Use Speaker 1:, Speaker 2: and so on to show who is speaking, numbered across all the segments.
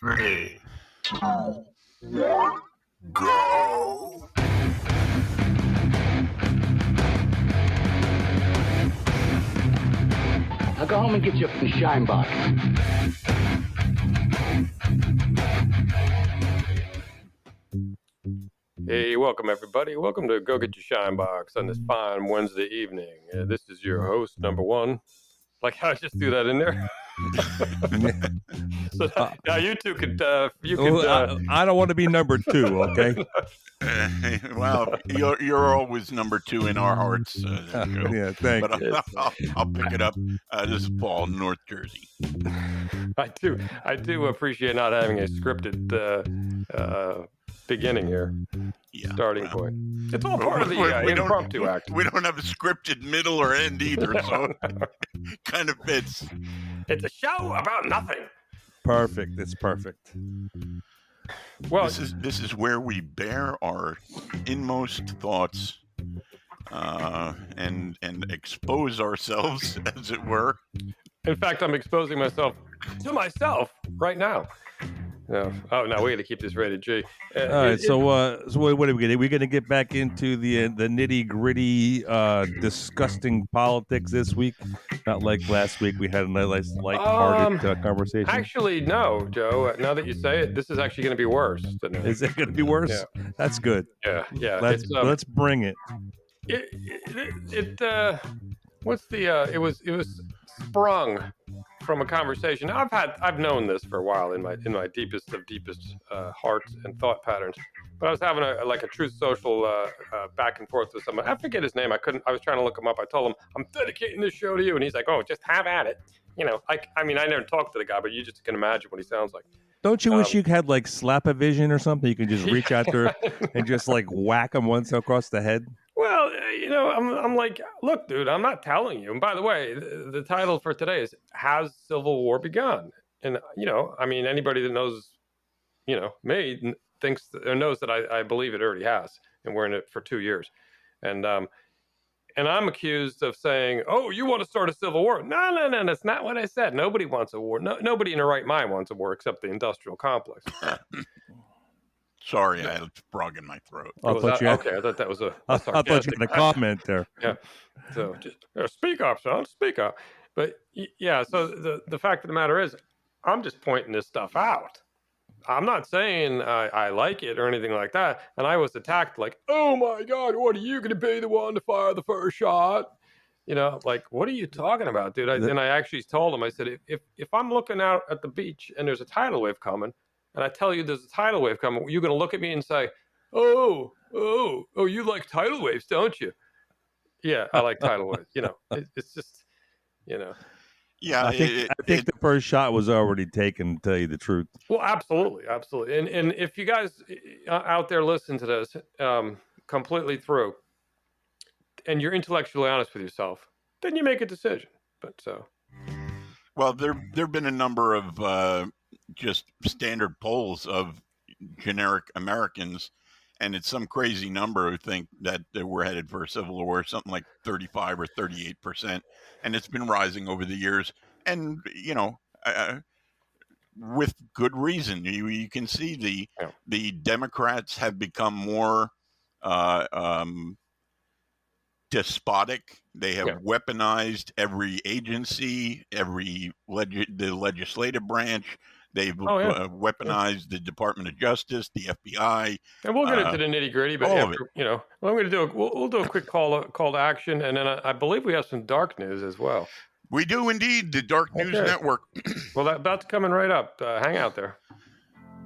Speaker 1: 3, 2, 1, go!
Speaker 2: Now go home and get your shine box.
Speaker 3: Hey, welcome everybody. Welcome to Go Get Your Shine Box on this fine Wednesday evening. This is your host, number one. Like how I just threw that in there. So now you two could.
Speaker 4: I don't want to be number two. Okay.
Speaker 1: Well, you're always number 2 in our hearts.
Speaker 4: Yeah, thank
Speaker 1: but
Speaker 4: you.
Speaker 1: I'll pick it up. This is Paul, North Jersey.
Speaker 3: I do appreciate not having a scripted beginning here.
Speaker 1: Yeah,
Speaker 3: starting point. It's all part of the impromptu act.
Speaker 1: We don't have a scripted middle or end either, so it kind of fits.
Speaker 3: It's a show about nothing.
Speaker 4: Perfect. It's perfect.
Speaker 3: Well,
Speaker 1: this is where we bear our inmost thoughts and expose ourselves, as it were.
Speaker 3: In fact, I'm exposing myself to myself right now. No. Oh, no, we got to keep this rated G.
Speaker 4: All right, so what are we going to do? We're going to get back into the nitty-gritty, disgusting politics this week. Not like last week. We had a nice light-hearted conversation.
Speaker 3: Actually, no, Joe. Now that you say it, this is actually going to be worse.
Speaker 4: Is it going to be worse? Yeah. That's good.
Speaker 3: Yeah.
Speaker 4: Let's bring it.
Speaker 3: It was sprung from a conversation. Now, I've known this for a while in my deepest of deepest heart and thought patterns. But I was having a Truth Social back and forth with someone. I forget his name. I was trying to look him up. I told him I'm dedicating this show to you, and he's like, "Oh, just have at it." You know, I never talked to the guy, but you just can imagine what he sounds like.
Speaker 4: Don't you wish you had like slap-a-vision or something? You could just reach out there and just like whack him once across the head.
Speaker 3: Well, I'm like, look, dude, I'm not telling you. And by the way, the title for today is "Has Civil War Begun?" And anybody that knows, me thinks or knows that I believe it already has, and we're in it for 2 years, and I'm accused of saying, "Oh, you want to start a civil war?" No, that's not what I said. Nobody wants a war. No, nobody in their right mind wants a war except the industrial complex.
Speaker 1: Sorry, I had a frog in my throat.
Speaker 4: I thought
Speaker 3: that was a
Speaker 4: I thought you had a comment there.
Speaker 3: Yeah. So just speak up, son. Speak up. But yeah, so the fact of the matter is, I'm just pointing this stuff out. I'm not saying I like it or anything like that. And I was attacked like, "Oh my God, what are you going to be the one to fire the first shot?" Like, what are you talking about, dude? And I actually told him, I said, if I'm looking out at the beach and there's a tidal wave coming, and I tell you there's a tidal wave coming, you're going to look at me and say, oh, you like tidal waves, don't you? Yeah, I like tidal waves. It's just,
Speaker 4: Yeah, I think the first shot was already taken, to tell you the truth.
Speaker 3: Well, absolutely. And if you guys out there listen to this completely through, and you're intellectually honest with yourself, then you make a decision. But
Speaker 1: well, there have been a number of just standard polls of generic Americans, and it's some crazy number who think that we're headed for a civil war, something like 35 or 38%, and it's been rising over the years, and with good reason. You can see the Democrats have become more despotic. They have weaponized every agency, the legislative branch. They've weaponized the Department of Justice, the FBI,
Speaker 3: and we'll get into the nitty gritty. But I'm going to do we'll do a quick call to action, and then I believe we have some dark news as well.
Speaker 1: We do indeed, the Dark News Network.
Speaker 3: Well, that's coming right up. Hang out there.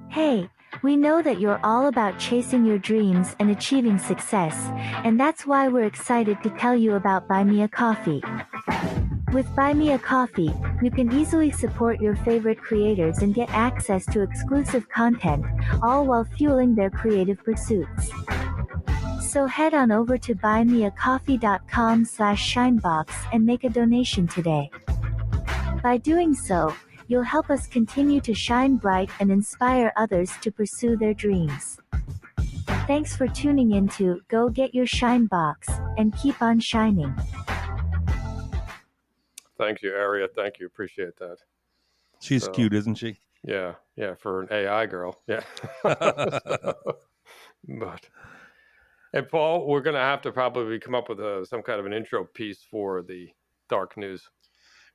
Speaker 5: Hey, we know that you're all about chasing your dreams and achieving success, and that's why we're excited to tell you about Buy Me a Coffee. With Buy Me a Coffee, you can easily support your favorite creators and get access to exclusive content, all while fueling their creative pursuits. So head on over to buymeacoffee.com/shinebox and make a donation today. By doing so, you'll help us continue to shine bright and inspire others to pursue their dreams. Thanks for tuning in to Go Get Your Shine Box, and keep on shining.
Speaker 3: Thank you, Aria. Thank you. Appreciate that.
Speaker 4: She's cute, isn't she?
Speaker 3: Yeah, for an AI girl. Yeah. But and Paul, we're gonna have to probably come up with some kind of an intro piece for the dark news.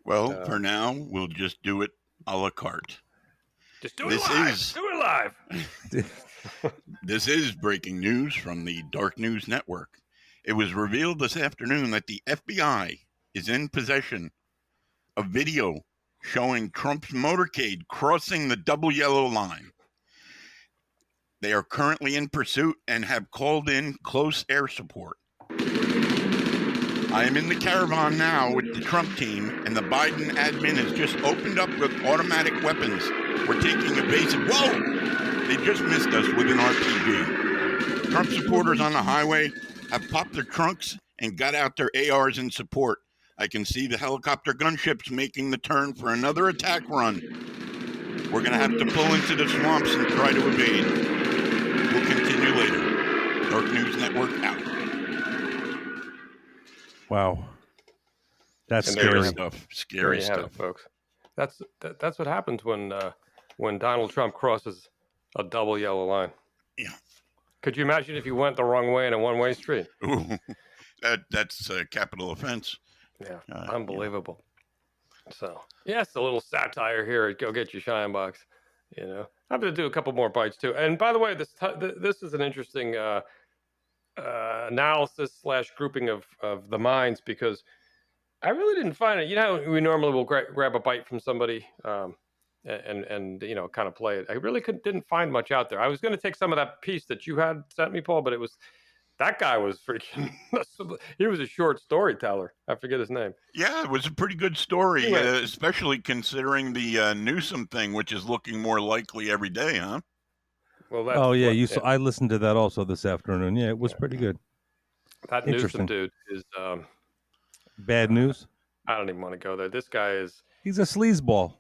Speaker 1: Well, for now, we'll just do it a la carte.
Speaker 3: Just do it live. Do it live.
Speaker 1: This is breaking news from the Dark News Network. It was revealed this afternoon that the FBI is in possession of video showing Trump's motorcade crossing the double yellow line. They are currently in pursuit and have called in close air support. I am in the caravan now with the Trump team, and the Biden admin has just opened up with automatic weapons. We're taking evasive. Whoa! They just missed us with an RPG. Trump supporters on the highway have popped their trunks and got out their ARs in support. I can see the helicopter gunships making the turn for another attack run. We're going to have to pull into the swamps and try to evade. We'll continue later. Dark News Network out.
Speaker 4: Wow. That's
Speaker 1: Scary
Speaker 4: scary.
Speaker 1: stuff. Scary stuff,
Speaker 3: folks. That's what happens when Donald Trump crosses a double yellow line.
Speaker 1: Yeah.
Speaker 3: Could you imagine if you went the wrong way in a one-way street?
Speaker 1: Ooh, that's a capital offense.
Speaker 3: Yeah, unbelievable. Yeah. So, yes, a little satire here at Go Get Your Shine Box. You know, I'm going to do a couple more bites too. And by the way, this is an interesting analysis / grouping of the minds, because I really didn't find it. You know, we normally will grab a bite from somebody and you know, kind of play it. I really didn't find much out there. I was going to take some of that piece that you had sent me, Paul, but that guy was freaking. He was a short storyteller. I forget his name.
Speaker 1: Yeah, it was a pretty good story, especially considering the Newsom thing, which is looking more likely every day, huh?
Speaker 3: Well,
Speaker 4: I listened to that also this afternoon. Yeah, it was pretty good.
Speaker 3: That Newsom dude is
Speaker 4: bad news.
Speaker 3: I don't even want to go there. This guy
Speaker 4: he's a sleazeball.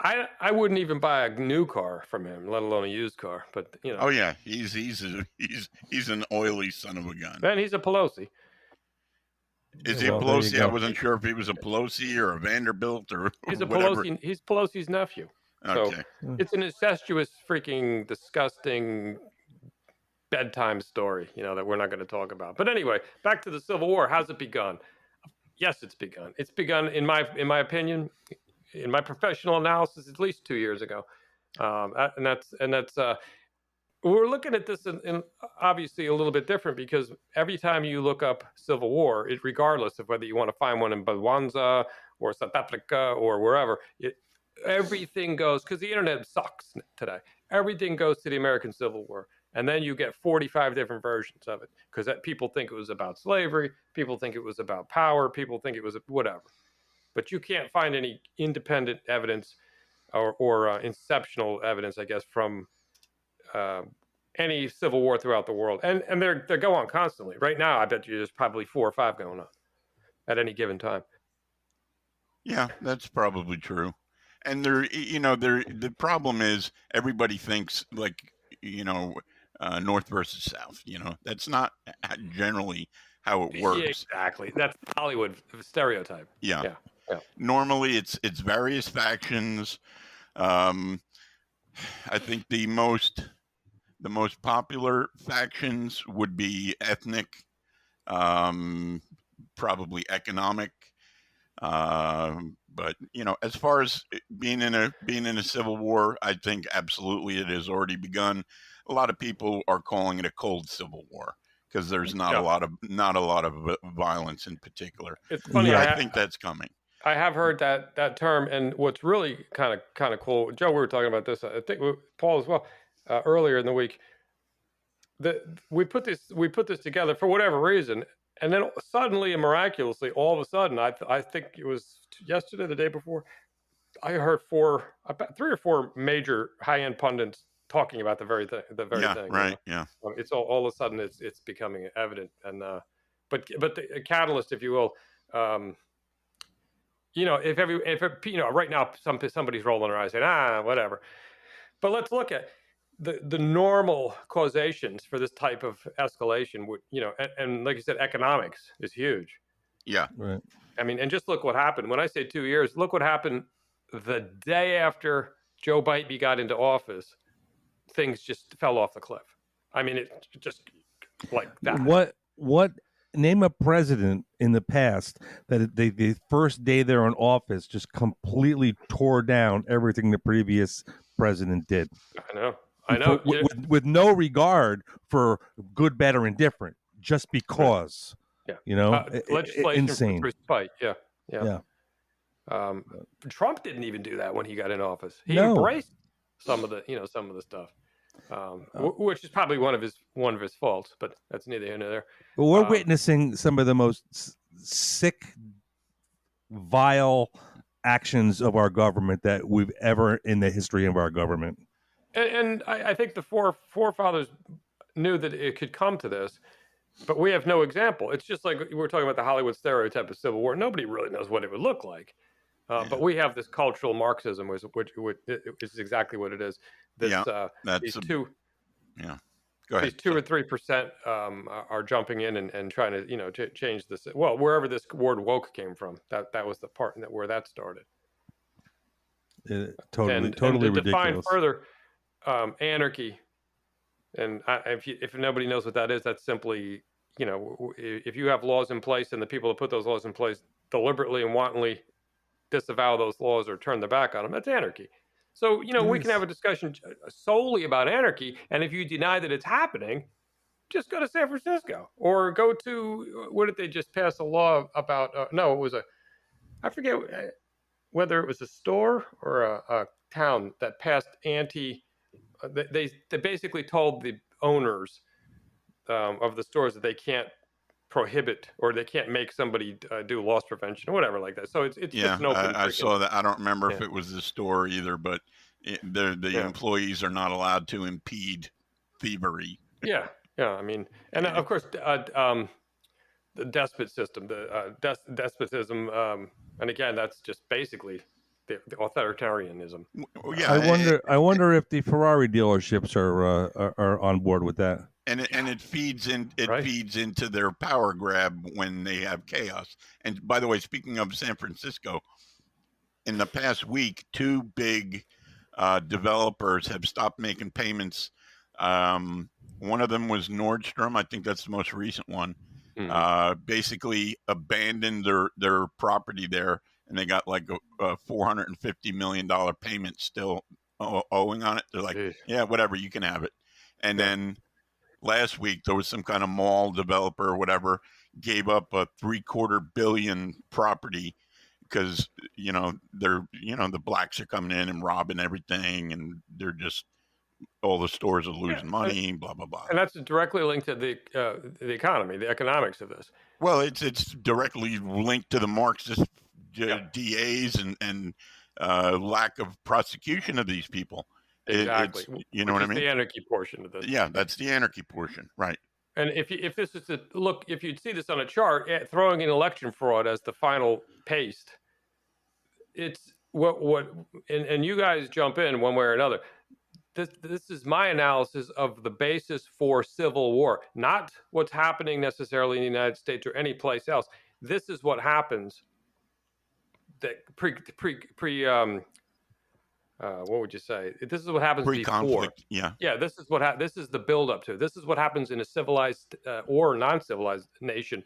Speaker 3: I wouldn't even buy a new car from him, let alone a used car. But you know.
Speaker 1: Oh yeah, he's an oily son of a gun.
Speaker 3: Man, he's a Pelosi.
Speaker 1: Is he a Pelosi? I wasn't sure if he was a Pelosi or a Vanderbilt or
Speaker 3: he's a
Speaker 1: whatever.
Speaker 3: Pelosi. He's Pelosi's nephew.
Speaker 1: Okay.
Speaker 3: So it's an incestuous, freaking disgusting bedtime story, you know, that we're not going to talk about. But anyway, back to the Civil War. How's it begun? Yes, it's begun. It's begun, in my opinion, in my professional analysis, at least 2 years ago, and that's we're looking at this in obviously a little bit different, because every time you look up Civil War, regardless of whether you want to find one in Botswana or South Africa or wherever, everything goes, because the internet sucks today. Everything goes to the American Civil War. And then you get 45 different versions of it, because people think it was about slavery. People think it was about power. People think it was whatever. But you can't find any independent evidence or inceptional evidence, I guess, from any civil war throughout the world. And they go on constantly. Right now, I bet you there's probably 4 or 5 going on at any given time.
Speaker 1: Yeah, that's probably true. And the problem is everybody thinks like, North versus South. That's not generally how it works.
Speaker 3: Yeah, exactly. That's Hollywood stereotype.
Speaker 1: Yeah. Normally, it's various factions. I think the most popular factions would be ethnic, probably economic. But as far as being in a civil war, I think absolutely it has already begun. A lot of people are calling it a cold civil war because there's not a lot of violence in particular.
Speaker 3: It's funny.
Speaker 1: I think that's coming.
Speaker 3: I have heard that term, and what's really kind of cool, Joe, we were talking about this. I think Paul as well earlier in the week. We put this together for whatever reason. And then suddenly and miraculously, all of a sudden, I think it was yesterday, the day before, I heard 3 or 4 major high-end pundits talking about the very thing.
Speaker 1: Right. Yeah.
Speaker 3: It's all of a sudden it's becoming evident, and but the catalyst, if you will, if right now somebody's rolling their eyes saying whatever, but let's look at the normal causations for this type of escalation would, and like you said, economics is huge.
Speaker 1: Yeah.
Speaker 4: Right.
Speaker 3: I mean, and just look what happened. When I say 2 years, look what happened the day after Joe Biden got into office, things just fell off the cliff. I mean, it just like that.
Speaker 4: What name a president in the past that the first day they're in office just completely tore down everything the previous president did?
Speaker 3: I know.
Speaker 4: With no regard for good, bad, or indifferent, just because.
Speaker 3: Yeah.
Speaker 4: You know,
Speaker 3: legislation
Speaker 4: insane.
Speaker 3: for respite. Yeah. Trump didn't even do that when he got in office. He embraced some of the stuff, which is probably one of his faults. But that's neither here nor there.
Speaker 4: But we're witnessing some of the most sick, vile actions of our government that we've ever in the history of our government.
Speaker 3: And I think the forefathers knew that it could come to this, but we have no example. It's just like we're talking about the Hollywood stereotype of civil war. Nobody really knows what it would look like. But we have this cultural Marxism, which is exactly what it is. These 2
Speaker 1: Go ahead.
Speaker 3: These 2 or 3% are jumping in and trying to change this. Well, wherever this word woke came from, that was the part where that started.
Speaker 4: Totally
Speaker 3: and to
Speaker 4: ridiculous.
Speaker 3: Define further, anarchy, and if nobody knows what that is, that's simply if you have laws in place and the people that put those laws in place deliberately and wantonly disavow those laws or turn their back on them, that's anarchy. So, we can have a discussion solely about anarchy, and if you deny that it's happening, just go to San Francisco or go to, what did they just pass a law about? No, it was I forget whether it was a store or a town that passed they basically told the owners of the stores that they can't prohibit or they can't make somebody do loss prevention or whatever like that. So it's just an open.
Speaker 1: I saw that. I don't remember if it was the store either, but the employees are not allowed to impede thievery.
Speaker 3: Yeah. I mean, and of course, the despot system, despotism, and again, that's just basically the authoritarianism.
Speaker 4: Yeah, I wonder if the Ferrari dealerships are on board with that.
Speaker 1: And it feeds into their power grab when they have chaos. And by the way, speaking of San Francisco, in the past week, 2 big developers have stopped making payments. One of them was Nordstrom. I think that's the most recent one. Mm-hmm. Basically abandoned their property there, and they got like a $450 million payment still owing on it. They're like, yeah, whatever, you can have it. And then last week there was some kind of mall developer or whatever gave up a $750 million property because the blacks are coming in and robbing everything, and they're just all the stores are losing money, blah blah blah.
Speaker 3: And that's directly linked to the economy, the economics of this.
Speaker 1: Well, it's directly linked to the Marxist DAs and lack of prosecution of these people.
Speaker 3: Exactly.
Speaker 1: You know what I mean?
Speaker 3: The anarchy portion of this.
Speaker 1: Yeah, that's the anarchy portion, right?
Speaker 3: And if this is if you'd see this on a chart, throwing in election fraud as the final paste, it's and you guys jump in one way or another. This is my analysis of the basis for civil war, not what's happening necessarily in the United States or any place else. This is what happens. That what would you say? This is what happens
Speaker 1: pre-conflict.
Speaker 3: Before. Yeah. This is the build up to. This is what happens in a civilized or non-civilized nation,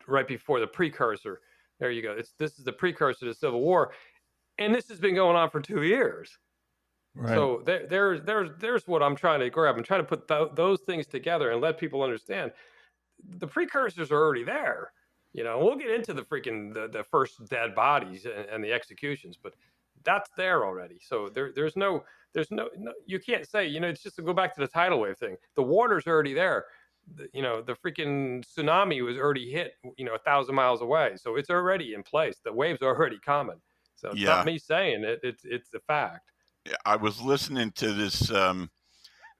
Speaker 3: right before the precursor. There you go. This is the precursor to civil war, and this has been going on for 2 years. Right. So there's what I'm trying to grab. I'm trying to put those things together and let people understand the precursors are already there. We'll get into the freaking the first dead bodies and the executions, but that's there already. So there's no you can't say, it's just to go back to the tidal wave thing. The water's already there. The freaking tsunami was already hit, 1,000 miles away. So it's already in place. The waves are already coming. So it's not me saying it. It's a fact.
Speaker 1: I was listening to this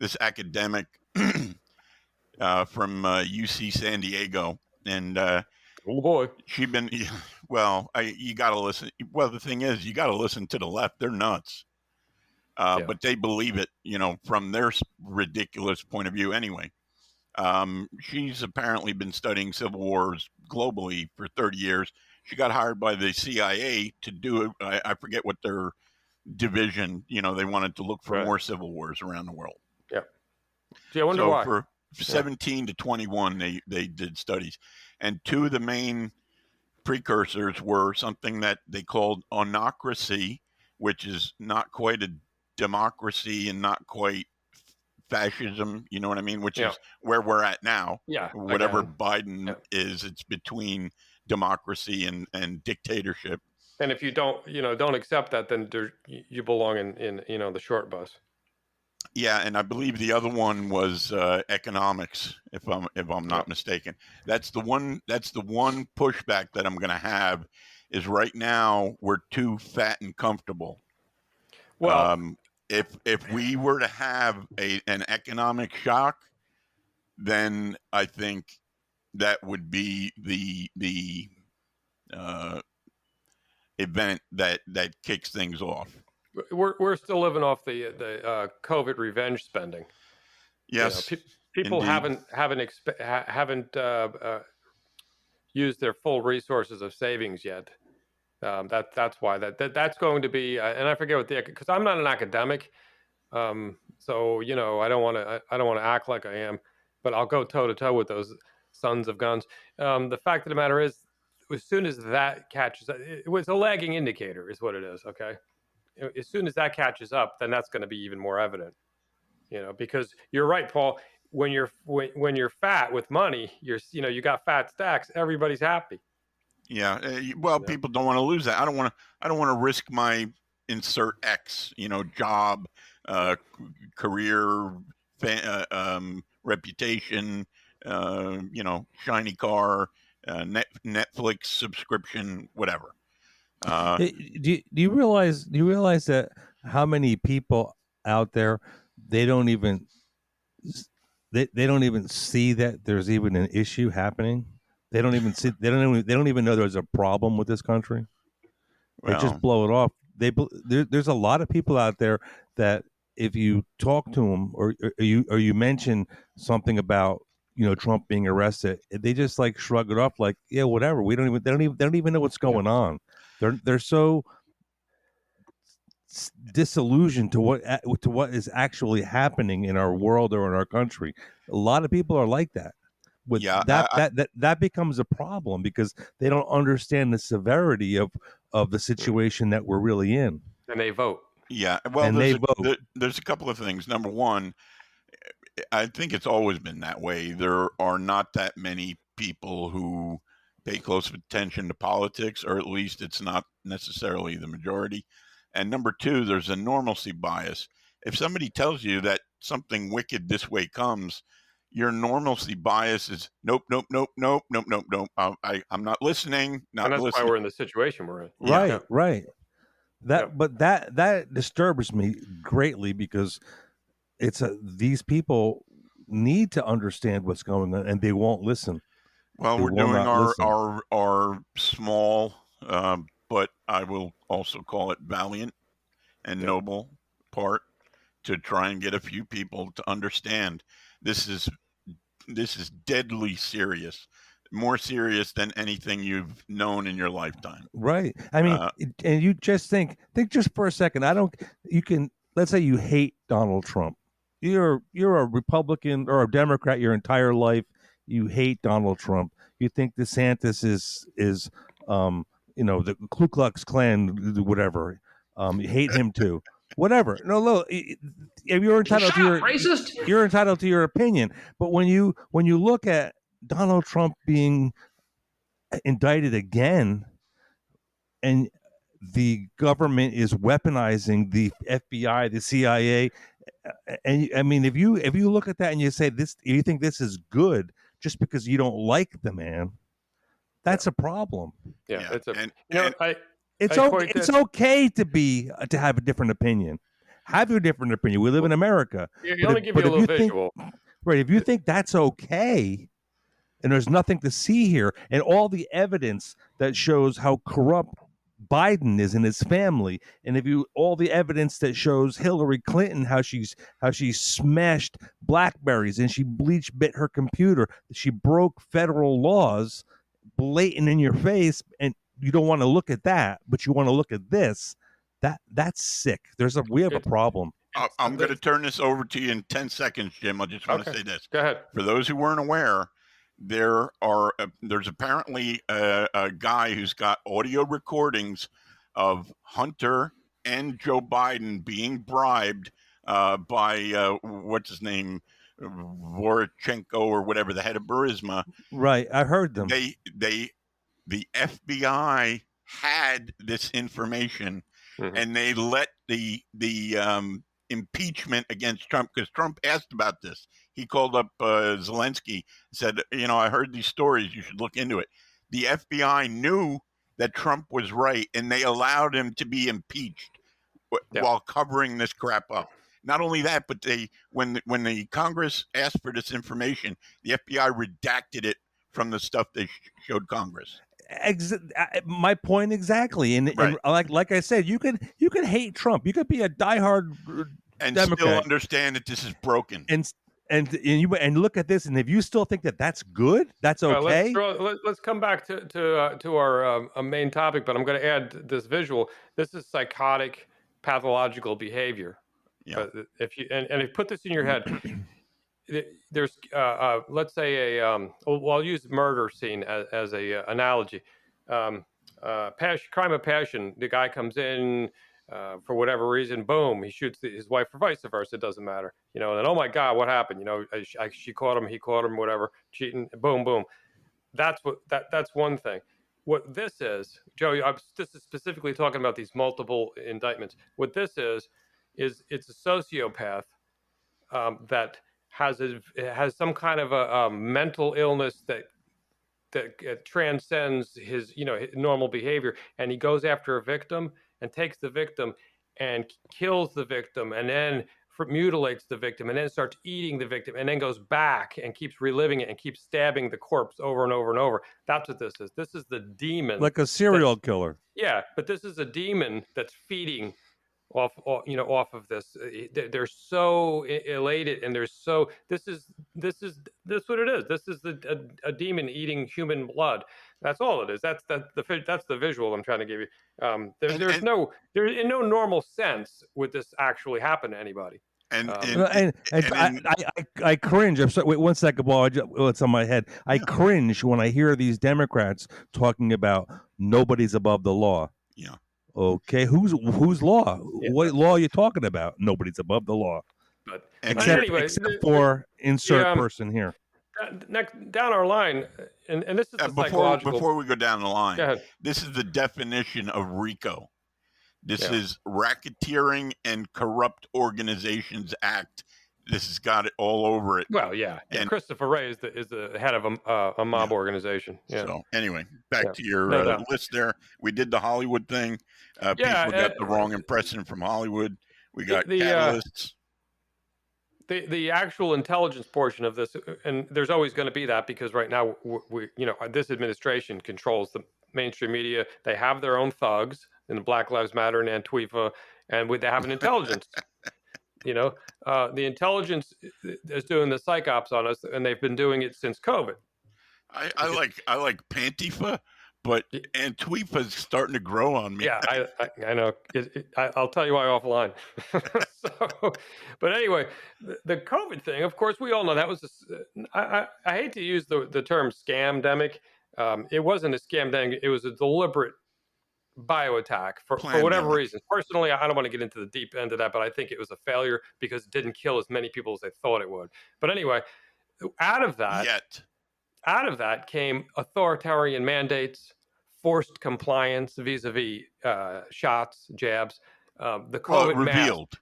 Speaker 1: this academic from UC San Diego, and
Speaker 3: oh boy,
Speaker 1: she'd been you got to listen. Well, the thing is, you got to listen to the left. They're nuts, but they believe it, from their ridiculous point of view. Anyway, she's apparently been studying civil wars globally for 30 years. She got hired by the CIA to do it. I forget what division. They wanted to look for
Speaker 3: Right.
Speaker 1: more civil wars around the world.
Speaker 3: Yeah. Gee, I wonder
Speaker 1: So
Speaker 3: why.
Speaker 1: for 17 to 21, they did studies, and two of the main precursors were something that they called onocracy, which is not quite a democracy and not quite fascism, you know what I mean? Which
Speaker 3: Yeah.
Speaker 1: is where we're at now.
Speaker 3: Yeah.
Speaker 1: Whatever
Speaker 3: Again.
Speaker 1: Biden is, it's between democracy and dictatorship.
Speaker 3: And if you don't accept that, then you belong in the short bus.
Speaker 1: Yeah, and I believe the other one was economics, if I'm not mistaken. That's the one pushback that I'm going to have is right now we're too fat and comfortable.
Speaker 3: Well,
Speaker 1: if we were to have an economic shock, then I think that would be the event that kicks things off.
Speaker 3: we're still living off the COVID revenge spending.
Speaker 1: Yes,
Speaker 3: people
Speaker 1: indeed.
Speaker 3: haven't used their full resources of savings yet. That's why that's going to be. And I forget because I'm not an academic, so I don't want to act like I am, but I'll go toe to toe with those sons of guns. The fact of the matter is, as soon as that catches, it was a lagging indicator, is what it is. Okay, as soon as that catches up, then that's going to be even more evident. Because you're right, Paul. When you're fat with money, you got fat stacks. Everybody's happy.
Speaker 1: Yeah. Well, people don't want to lose that. I don't want to risk my insert X, job, career, reputation, shiny car, Netflix subscription, whatever.
Speaker 4: Do you realize that how many people out there they don't even see that there's even an issue happening. They don't even see. They don't even know there's a problem with this country. They just blow it off. There's a lot of people out there that if you talk to them or you mention something about Trump being arrested, they just like shrug it off like, yeah, whatever. They don't even know what's going on. They're so disillusioned to what is actually happening in our world or in our country. A lot of people are like that. That becomes a problem because they don't understand the severity of the situation that we're really in.
Speaker 3: And they vote.
Speaker 1: Yeah. Well, there's a couple of things. Number one, I think it's always been that way. There are not that many people who pay close attention to politics, or at least it's not necessarily the majority. And number two, there's a normalcy bias. If somebody tells you that something wicked this way comes, your normalcy bias is nope. I'm not listening.
Speaker 3: And that's why we're in the situation we're in.
Speaker 4: Right. But that disturbs me greatly because these people need to understand what's going on and they won't listen.
Speaker 1: Well, we're doing our small, but I will also call it valiant and noble part to try and get a few people to understand this is deadly serious, more serious than anything you've known in your lifetime.
Speaker 4: Right. I mean, and you just think just for a second. Let's say you hate Donald Trump. You're a Republican or a Democrat your entire life. You hate Donald Trump. You think DeSantis is the Ku Klux Klan, whatever. You hate him too. Whatever. No, look, you're entitled you're entitled to your opinion. But when you look at Donald Trump being indicted again, and the government is weaponizing the FBI, the CIA, and I mean, if you look at that and you say you think this is good just because you don't like the man, that's a problem.
Speaker 3: Yeah.
Speaker 4: It's okay to have a different opinion. Have your different opinion. We live in America.
Speaker 3: Let me give you a little visual.
Speaker 4: Right. If you think that's okay, and there's nothing to see here, and all the evidence that shows how corrupt Biden is in his family, and all the evidence that shows Hillary Clinton how she smashed Blackberries and she bit her computer, she broke federal laws, blatant in your face, and you don't want to look at that, but you want to look at this, That's sick. We have a problem.
Speaker 1: I'm going to turn this over to you in 10 seconds, Jim. I just want to say this.
Speaker 3: Go ahead.
Speaker 1: For those who weren't aware, there's apparently a guy who's got audio recordings of Hunter and Joe Biden being bribed by what's his name, Vorochenko or whatever, the head of Burisma.
Speaker 4: Right, I heard them.
Speaker 1: The FBI had this information, and they let the impeachment against Trump, because Trump asked about this. He called up Zelensky, said, I heard these stories. You should look into it. The FBI knew that Trump was right, and they allowed him to be impeached while covering this crap up. Not only that, but when the Congress asked for this information, the FBI redacted it from the stuff they showed Congress.
Speaker 4: My point exactly, and like I said, you can hate Trump, you could be a diehard
Speaker 1: and
Speaker 4: Democrat,
Speaker 1: still understand that this is broken,
Speaker 4: and look at this, and if you still think that that's good, that's okay.
Speaker 3: Let's come back to our main topic, but I'm going to add this visual. This is psychotic, pathological behavior.
Speaker 1: Yeah.
Speaker 3: If you put this in your head. There's let's say I'll use murder scene as a analogy. Crime of passion. The guy comes in for whatever reason, boom, he shoots his wife, or vice versa. It doesn't matter, and then, oh my God, what happened? She caught him, he caught him, whatever, cheating, boom, boom. That's one thing. What this is, Joe, this is specifically talking about these multiple indictments. What this is it's a sociopath that has some kind of a mental illness that transcends his normal behavior, and he goes after a victim and takes the victim and kills the victim, and then mutilates the victim, and then starts eating the victim, and then goes back and keeps reliving it and keeps stabbing the corpse over and over and over. That's what this is. This is the demon,
Speaker 4: like a serial killer.
Speaker 3: Yeah, but this is a demon that's feeding off of this. They're so elated, and this is what it is. This is a demon eating human blood. That's all it is. That's the visual I'm trying to give you. There's in no normal sense would this actually happen to anybody.
Speaker 4: I cringe. Wait 1 second, while it's on my head. I cringe when I hear these Democrats talking about nobody's above the law.
Speaker 1: Yeah.
Speaker 4: Okay, whose law? Yeah. What law are you talking about? Nobody's above the law, except for insert person here.
Speaker 3: Down our line, and this is psychological.
Speaker 1: Before we go down the line, this is the definition of RICO. This is Racketeering and Corrupt Organizations Act. This has got it all over it.
Speaker 3: Well, yeah. And Christopher Wray is the head of a mob organization. Yeah.
Speaker 1: So anyway, back to your list there. We did the Hollywood thing. People got the wrong impression from Hollywood. We got catalysts.
Speaker 3: The actual intelligence portion of this, and there's always going to be that, because right now this administration controls the mainstream media. They have their own thugs in the Black Lives Matter and Antifa, and they have an intelligence. The intelligence is doing the psych ops on us, and they've been doing it since COVID.
Speaker 1: I like Pantifa, but Antifa's starting to grow on me.
Speaker 3: Yeah, I know. I'll tell you why offline. But anyway, the COVID thing, of course, we all know that was. I hate to use the term scamdemic. It wasn't a scamdemic. It was a deliberate bio attack for whatever reason. Personally, I don't want to get into the deep end of that, but I think it was a failure because it didn't kill as many people as they thought it would. But anyway, out of that came authoritarian mandates, forced compliance vis-a-vis shots, jabs, the COVID
Speaker 1: revealed.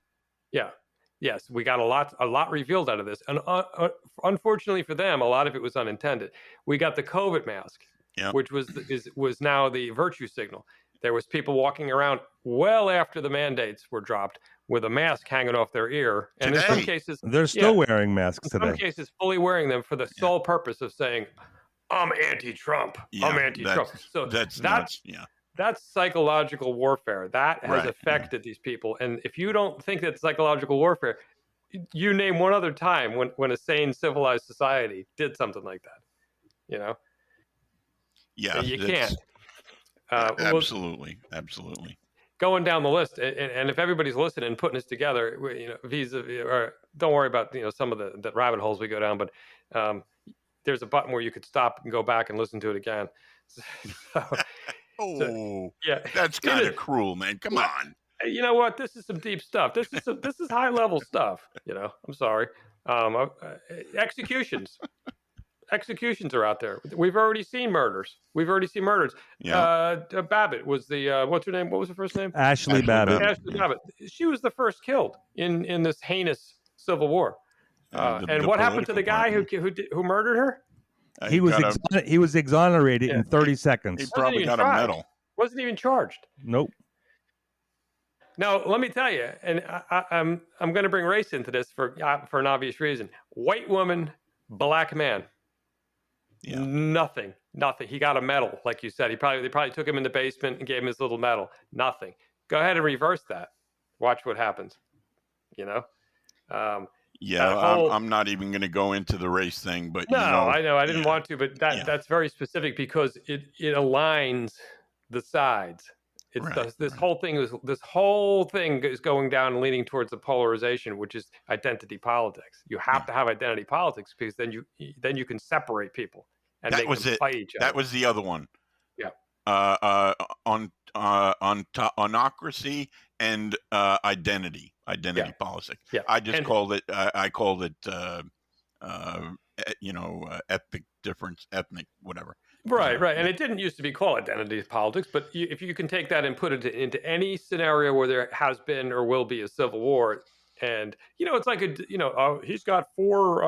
Speaker 3: Yes, we got a lot revealed out of this, and unfortunately for them, a lot of it was unintended. We got the COVID mask, which was now the virtue signal. There was people walking around well after the mandates were dropped with a mask hanging off their ear. And in some cases,
Speaker 4: they're still wearing masks today.
Speaker 3: In some cases, fully wearing them for the sole purpose of saying, I'm anti-Trump. I'm anti-Trump. So that's psychological warfare. That has affected these people. And if you don't think that's psychological warfare, you name one other time when a sane, civilized society did something like that.
Speaker 1: Yeah.
Speaker 3: You can't.
Speaker 1: Absolutely.
Speaker 3: going down the list, and if everybody's listening and putting this together, or don't worry about some of the rabbit holes we go down, but there's a button where you could stop and go back and listen to it again.
Speaker 1: Oh,
Speaker 3: yeah,
Speaker 1: that's kind of cruel, man. Come on.
Speaker 3: You know what? This is some deep stuff. This is high level stuff. I'm sorry. Executions. Executions are out there. We've already seen murders.
Speaker 1: Yeah.
Speaker 3: Babbitt was the what's her name? What was her first name?
Speaker 4: Ashley Babbitt.
Speaker 3: Ashley Babbitt. She was the first killed in this heinous civil war. And what happened to the guy who murdered her?
Speaker 4: He was exonerated in 30 seconds.
Speaker 1: He probably got a medal.
Speaker 3: Wasn't even charged.
Speaker 4: Nope.
Speaker 3: Now, let me tell you, and I'm going to bring race into this for an obvious reason. White woman, black man.
Speaker 1: Yeah.
Speaker 3: Nothing. He got a medal, like you said. They probably took him in the basement and gave him his little medal. Nothing. Go ahead and reverse that. Watch what happens.
Speaker 1: I'm not even going to go into the race thing, but
Speaker 3: no, I know I didn't want to, but that's very specific because it aligns the sides. This whole thing is going down and leaning towards the polarization, which is identity politics. You have to have identity politics because then you can separate people and make them fight each other.
Speaker 1: That was the other one.
Speaker 3: Yeah.
Speaker 1: On onocracy and identity politics.
Speaker 3: Yeah.
Speaker 1: I just called it. I called it. Ethnic difference, ethnic whatever.
Speaker 3: Right. And it didn't used to be called identity politics, but if you can take that and put it into any scenario where there has been or will be a civil war, and it's like he's got 4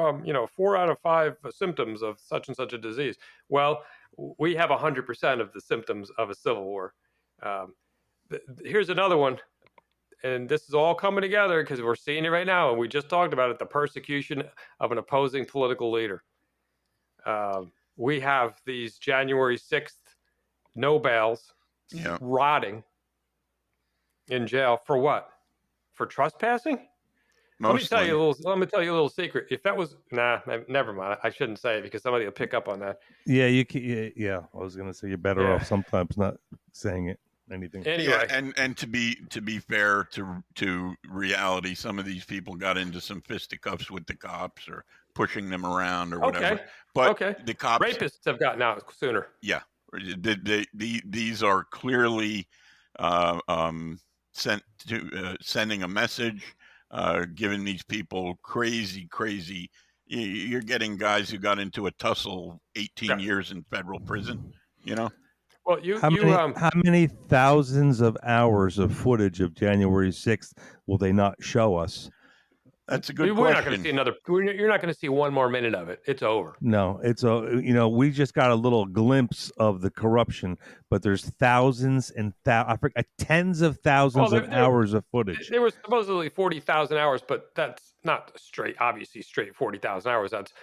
Speaker 3: out of 5 symptoms of such and such a disease. Well, we have 100% of the symptoms of a civil war. Here's another one, and this is all coming together because we're seeing it right now, and we just talked about it: the persecution of an opposing political leader. We have these January 6th no bails rotting in jail for what? For trespassing?
Speaker 1: Mostly.
Speaker 3: Let me tell you a little secret. If that was never mind. I shouldn't say it because somebody will pick up on that.
Speaker 4: Yeah, I was gonna say you're better off sometimes not saying anything.
Speaker 3: Anyway,
Speaker 1: and to be fair to reality, some of these people got into some fisticuffs with the cops or pushing them around or whatever.
Speaker 3: Okay.
Speaker 1: But the cops,
Speaker 3: rapists have gotten out sooner.
Speaker 1: Yeah, these are clearly sending a message, giving these people crazy. You're getting guys who got into a tussle 18 years in federal prison.
Speaker 3: Well,
Speaker 4: how many thousands of hours of footage of January 6th will they not show us?
Speaker 1: That's a good question.
Speaker 3: We're not going to see you're not going to see one more minute of it. It's over.
Speaker 4: No, we just got a little glimpse of the corruption, but there's thousands and tens of thousands of hours of footage.
Speaker 3: There was supposedly 40,000 hours, but that's not obviously straight 40,000 hours. That's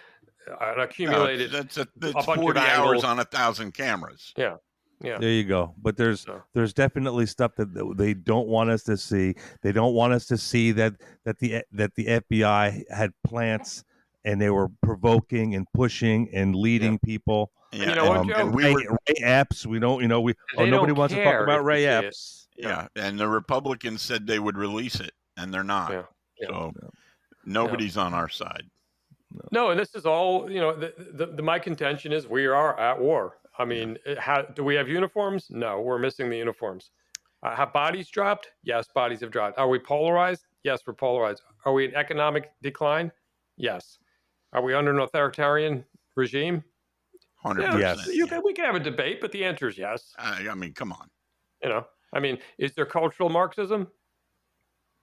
Speaker 3: an accumulated.
Speaker 1: That's a bunch
Speaker 3: 40
Speaker 1: of hours on 1,000 cameras.
Speaker 3: Yeah. Yeah.
Speaker 4: There you go. But there's definitely stuff that they don't want us to see. They don't want us to see that the FBI had plants and they were provoking and pushing and leading people.
Speaker 1: Yeah.
Speaker 3: You know what, Joe?
Speaker 4: Ray Epps. We don't. Nobody wants to talk about Ray Epps.
Speaker 1: Yeah. And the Republicans said they would release it, and they're not.
Speaker 3: Yeah.
Speaker 1: So nobody's on our side.
Speaker 3: No, and this is all. My contention is we are at war. I mean, do we have uniforms? No, we're missing the uniforms. Have bodies dropped? Yes, bodies have dropped. Are we polarized? Yes, we're polarized. Are we in economic decline? Yes. Are we under an authoritarian regime?
Speaker 1: 100%.
Speaker 4: Yes.
Speaker 3: We can have a debate, but the answer is yes.
Speaker 1: I mean, come on.
Speaker 3: Is there cultural Marxism?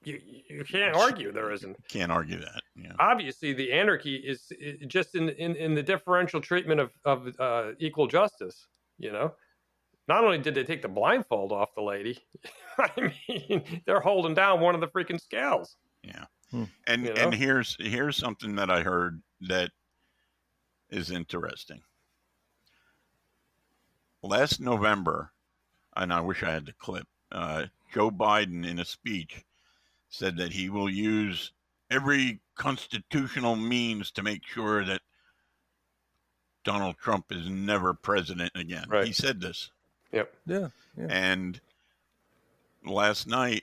Speaker 3: You can't argue there isn't.
Speaker 1: Can't argue that. Yeah.
Speaker 3: Obviously, the anarchy is just in the differential treatment of equal justice. Not only did they take the blindfold off the lady, I mean, they're holding down one of the freaking scales.
Speaker 1: Yeah. And here's something that I heard that is interesting. Last November, and I wish I had the clip, Joe Biden in a speech said that he will use every constitutional means to make sure that Donald Trump is never president again.
Speaker 3: Right.
Speaker 1: He said this.
Speaker 3: Yep.
Speaker 4: Yeah.
Speaker 1: And last night,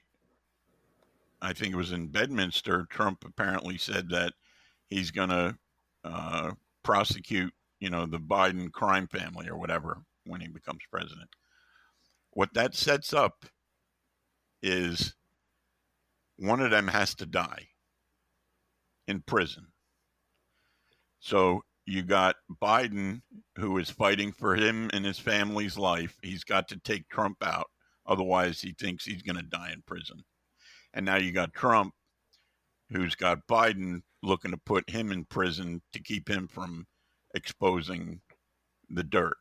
Speaker 1: I think it was in Bedminster, Trump apparently said that he's going to prosecute, the Biden crime family or whatever when he becomes president. What that sets up is one of them has to die in prison. So you got Biden, who is fighting for him and his family's life. He's got to take Trump out. Otherwise, he thinks he's going to die in prison. And now you got Trump, who's got Biden looking to put him in prison to keep him from exposing the dirt.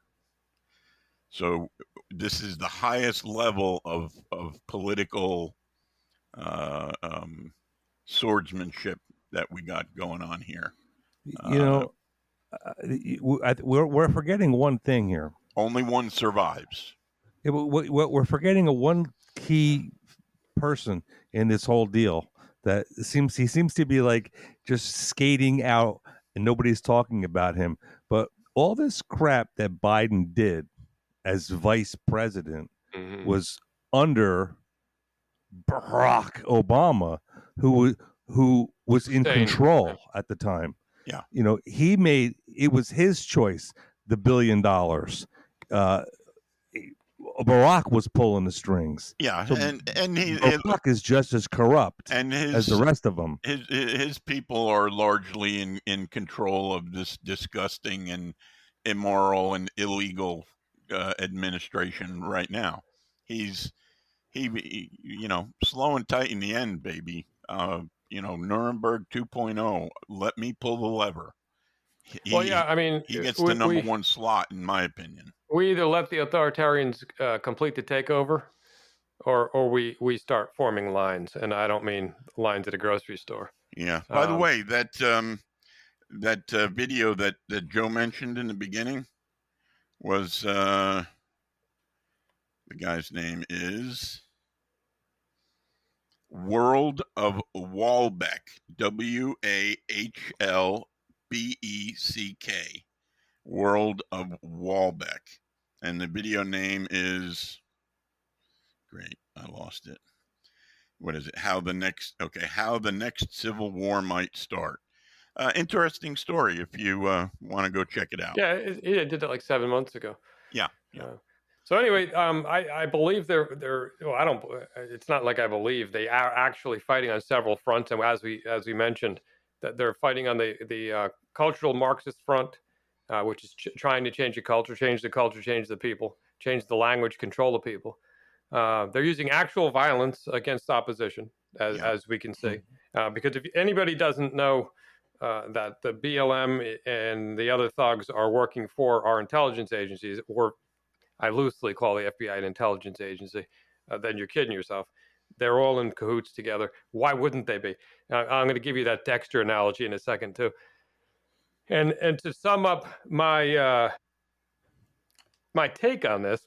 Speaker 1: So this is the highest level of political swordsmanship that we got going on here.
Speaker 4: We're forgetting one thing here.
Speaker 1: Only one survives.
Speaker 4: Yeah, we're forgetting one key person in this whole deal that he seems to be like just skating out and nobody's talking about him. But all this crap that Biden did as vice president was under Barack Obama, who was in control at the time.
Speaker 1: Yeah.
Speaker 4: It was his choice, the $1 billion. Barack was pulling the strings.
Speaker 1: Yeah,
Speaker 4: so
Speaker 1: and
Speaker 4: Barack is just as corrupt as the rest of them.
Speaker 1: His people are largely in control of this disgusting and immoral and illegal administration right now. He's slow and tight in the end, baby. Nuremberg 2.0. Let me pull the lever. He gets the number one slot, in my opinion.
Speaker 3: We either let the authoritarians complete the takeover, or we start forming lines, and I don't mean lines at a grocery store.
Speaker 1: Yeah. By the way, that video that Joe mentioned in the beginning was the guy's name is World of Walbeck, WAHLBECK, World of Walbeck, and the video name is great. I lost it. What is it? How the next Civil War might start. Interesting story. If you want to go check it out.
Speaker 3: Yeah, it did that like 7 months ago.
Speaker 1: Yeah.
Speaker 3: So anyway, I believe they're. Well, I don't. It's not like I believe they are actually fighting on several fronts, and as we mentioned, that they're fighting on the cultural Marxist front, which is trying to change the culture, change the people, change the language, control the people. They're using actual violence against opposition, as we can see, because if anybody doesn't know that the BLM and the other thugs are working for our intelligence agencies, or I loosely call the FBI an intelligence agency, then you're kidding yourself. They're all in cahoots together. Why wouldn't they be? I'm going to give you that Dexter analogy in a second too. And to sum up my my take on this,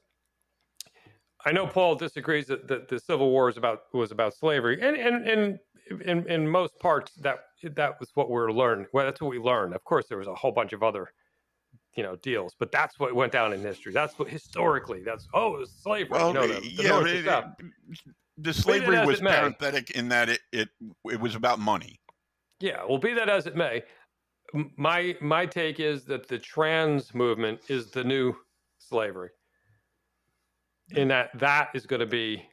Speaker 3: I know Paul disagrees that the Civil War was about slavery, and in most parts that was what we're learning. Well, that's what we learned. Of course, there was a whole bunch of other deals, but that's what went down in history. That's what historically. It was slavery.
Speaker 1: Well, the slavery was parenthetic in that it was about money.
Speaker 3: Yeah, well, be that as it may, my take is that the trans movement is the new slavery. In that is going to be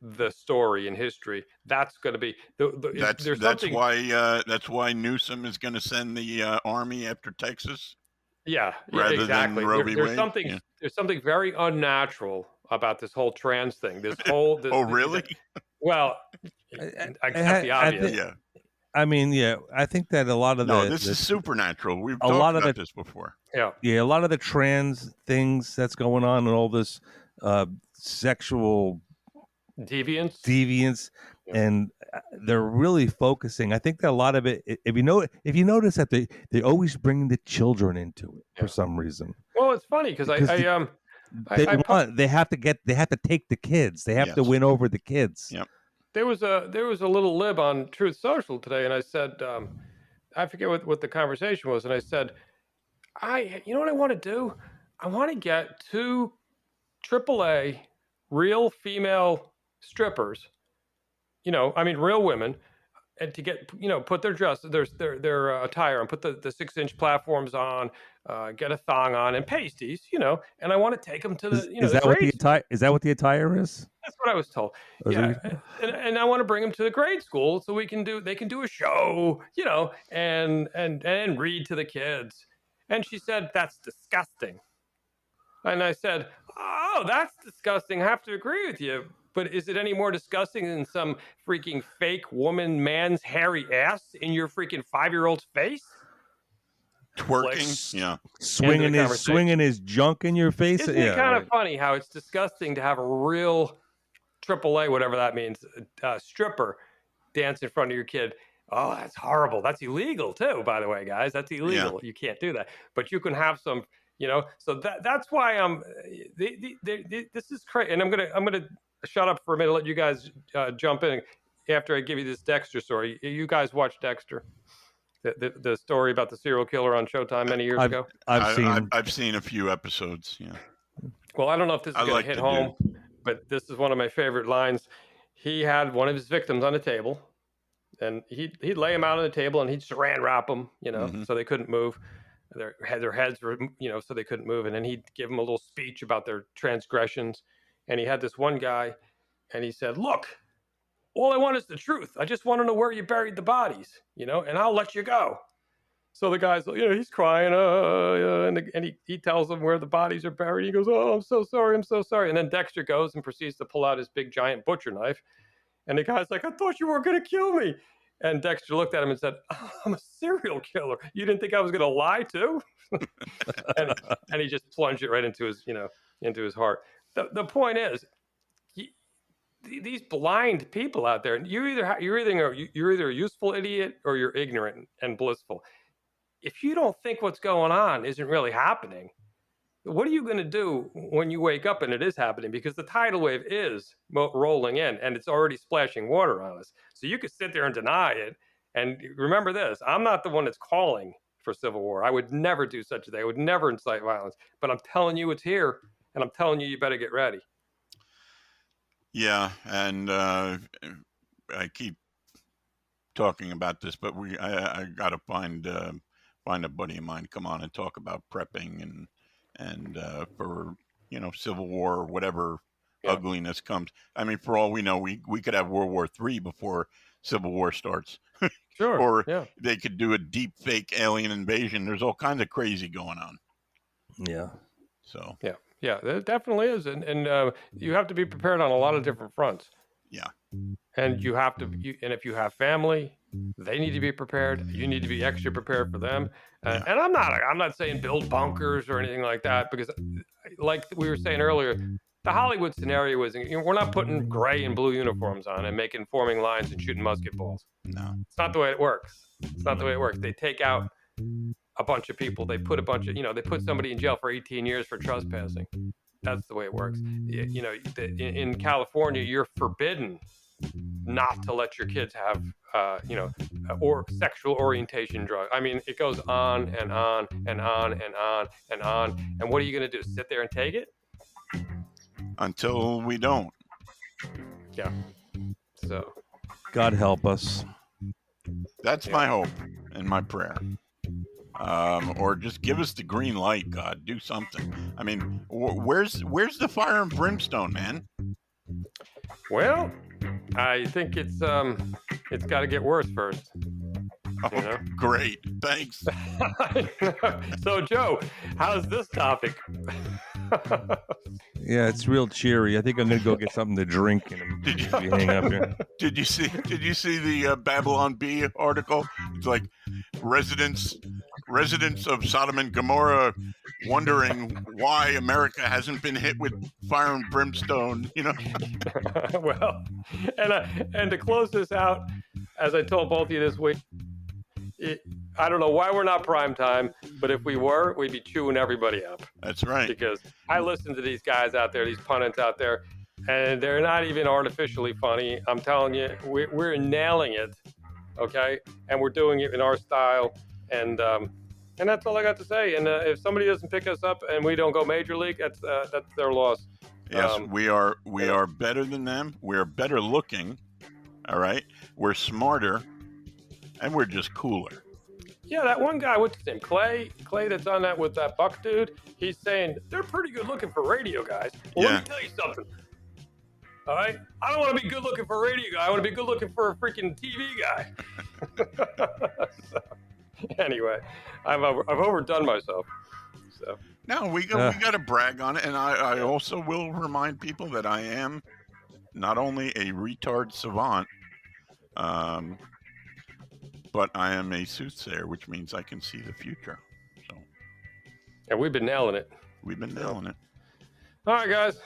Speaker 3: the story in history. That's going to be
Speaker 1: that's why Newsom is going to send the army after Texas.
Speaker 3: Yeah,
Speaker 1: rather
Speaker 3: exactly.
Speaker 1: Than Roe v. Wade.
Speaker 3: There's something very unnatural about this whole trans thing. Oh,
Speaker 1: really?
Speaker 3: Well, accept the obvious.
Speaker 4: I think that a lot of
Speaker 1: this is supernatural. We've talked about this before.
Speaker 3: Yeah,
Speaker 4: a lot of the trans things that's going on and all this sexual deviance, and they're really focusing. I think that a lot of it, if you notice that they always bring the children into it for some reason.
Speaker 3: Well, it's funny because
Speaker 4: they have to take the kids. They have to win over the kids.
Speaker 1: Yep.
Speaker 3: There was a little lib on Truth Social today, and I said, I forget what the conversation was, and I said, you know what I want to do? I want to get 2 AAA real female strippers, I mean, real women, and to get, put their dress, their attire on, put the 6-inch platforms on, get a thong on and pasties, and I want to take them to the,
Speaker 4: Is
Speaker 3: the
Speaker 4: that what the
Speaker 3: grade.
Speaker 4: attire? Is that what the attire is?
Speaker 3: That's what I was told.
Speaker 4: Is
Speaker 3: Yeah,
Speaker 4: it-
Speaker 3: and I want to bring them to the grade school so they can do a show, and read to the kids. And she said, that's disgusting. And I said, oh, that's disgusting. I have to agree with you. But is it any more disgusting than some freaking fake man's hairy ass in your freaking 5-year-old's face?
Speaker 1: Twerking, yeah.
Speaker 4: Swinging his junk in your face.
Speaker 3: Isn't it kind of funny how it's disgusting to have a real AAA, whatever that means, stripper dance in front of your kid? Oh, that's horrible. That's illegal too, by the way, guys. That's illegal. Yeah. You can't do that. But you can have some, So that's why this is crazy. And I'm gonna shut up for a minute. Let you guys jump in after I give you this Dexter story. You guys watch Dexter? The story about the serial killer on Showtime many years ago?
Speaker 1: I've seen a few episodes, yeah.
Speaker 3: Well, I don't know if this is going to hit home, but this is one of my favorite lines. He had one of his victims on a table, and he'd lay him out on the table, and he'd saran wrap them, so they couldn't move. Their heads were, so they couldn't move. And then he'd give them a little speech about their transgressions. And he had this one guy, and he said, look, all I want is the truth. I just want to know where you buried the bodies, and I'll let you go. So the guy's, he's crying, and he tells them where the bodies are buried. He goes, oh, I'm so sorry. I'm so sorry. And then Dexter goes and proceeds to pull out his big giant butcher knife. And the guy's like, I thought you were going to kill me. And Dexter looked at him and said, oh, I'm a serial killer. You didn't think I was going to lie too? and he just plunged it right into his, into his heart. The point is, these blind people out there, you're either a useful idiot or you're ignorant and blissful. If you don't think what's going on isn't really happening, what are you going to do when you wake up and it is happening? Because the tidal wave is rolling in and it's already splashing water on us. So you could sit there and deny it. And remember this, I'm not the one that's calling for civil war. I would never do such a thing. I would never incite violence. But I'm telling you it's here, and I'm telling you better get ready.
Speaker 1: Yeah, and I keep talking about this, but I got to find a buddy of mine to come on and talk about prepping and for Civil War or whatever ugliness comes. I mean, for all we know, we could have World War III before Civil War starts.
Speaker 3: Sure.
Speaker 1: Or they could do a deep fake alien invasion. There's all kinds of crazy going on.
Speaker 4: Yeah.
Speaker 1: So.
Speaker 3: Yeah, it definitely is, and you have to be prepared on a lot of different fronts.
Speaker 1: Yeah.
Speaker 3: And you have to, and if you have family, they need to be prepared. You need to be extra prepared for them. And I'm not saying build bunkers or anything like that, because, like we were saying earlier, the Hollywood scenario is we're not putting gray and blue uniforms on and making forming lines and shooting musket balls.
Speaker 1: No,
Speaker 3: it's not the way it works. It's not the way it works. They take out a bunch of people. They put a bunch of, they put somebody in jail for 18 years for trespassing. That's the way it works. In California, you're forbidden not to let your kids have, or sexual orientation drug. I mean, it goes on and on and on and on and on. And what are you going to do? Sit there and take it?
Speaker 1: Until we don't.
Speaker 3: Yeah. So.
Speaker 4: God help us.
Speaker 1: That's my hope and my prayer. Or just give us the green light, God. Do something. I mean, where's the fire and brimstone, man?
Speaker 3: Well, I think it's got to get worse first.
Speaker 1: Oh, great. Thanks.
Speaker 3: So, Joe, how's this topic?
Speaker 4: Yeah, it's real cheery. I think I'm gonna go get something to drink and hang up here.
Speaker 1: Did you see the Babylon Bee article? It's like residents of Sodom and Gomorrah wondering why America hasn't been hit with fire and brimstone.
Speaker 3: Well, and to close this out, as I told both of you this week, I don't know why we're not prime time, but if we were, we'd be chewing everybody up.
Speaker 1: That's right.
Speaker 3: Because I listen to these guys out there, these pundits out there, and they're not even artificially funny. I'm telling you, we're nailing it, okay? And we're doing it in our style, and that's all I got to say. And if somebody doesn't pick us up and we don't go major league, that's their loss.
Speaker 1: Yes, we are better than them. We're better looking. All right. We're smarter, and we're just cooler.
Speaker 3: Yeah, that one guy, what's his name? Clay that's on that with that Buck dude. He's saying they're pretty good looking for radio guys. Well,
Speaker 1: Yeah.
Speaker 3: let me tell you something. All right, I don't want to be good looking for a radio guy. I want to be good looking for a freaking TV guy. So, anyway, I've overdone myself. So
Speaker 1: No, we got to brag on it, and I also will remind people that I am not only a retard savant, but I am a soothsayer, which means I can see the future. So,
Speaker 3: and we've been nailing it.
Speaker 1: We've been nailing it.
Speaker 3: All right, guys.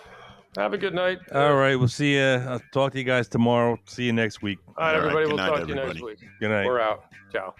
Speaker 3: Have a good night.
Speaker 4: All right, we'll see you. I'll talk to you guys tomorrow. See you next week.
Speaker 3: All right, everybody.
Speaker 1: Good
Speaker 3: We'll
Speaker 1: night,
Speaker 3: talk to you
Speaker 1: everybody.
Speaker 3: next week.
Speaker 4: Good night.
Speaker 3: We're out. Ciao.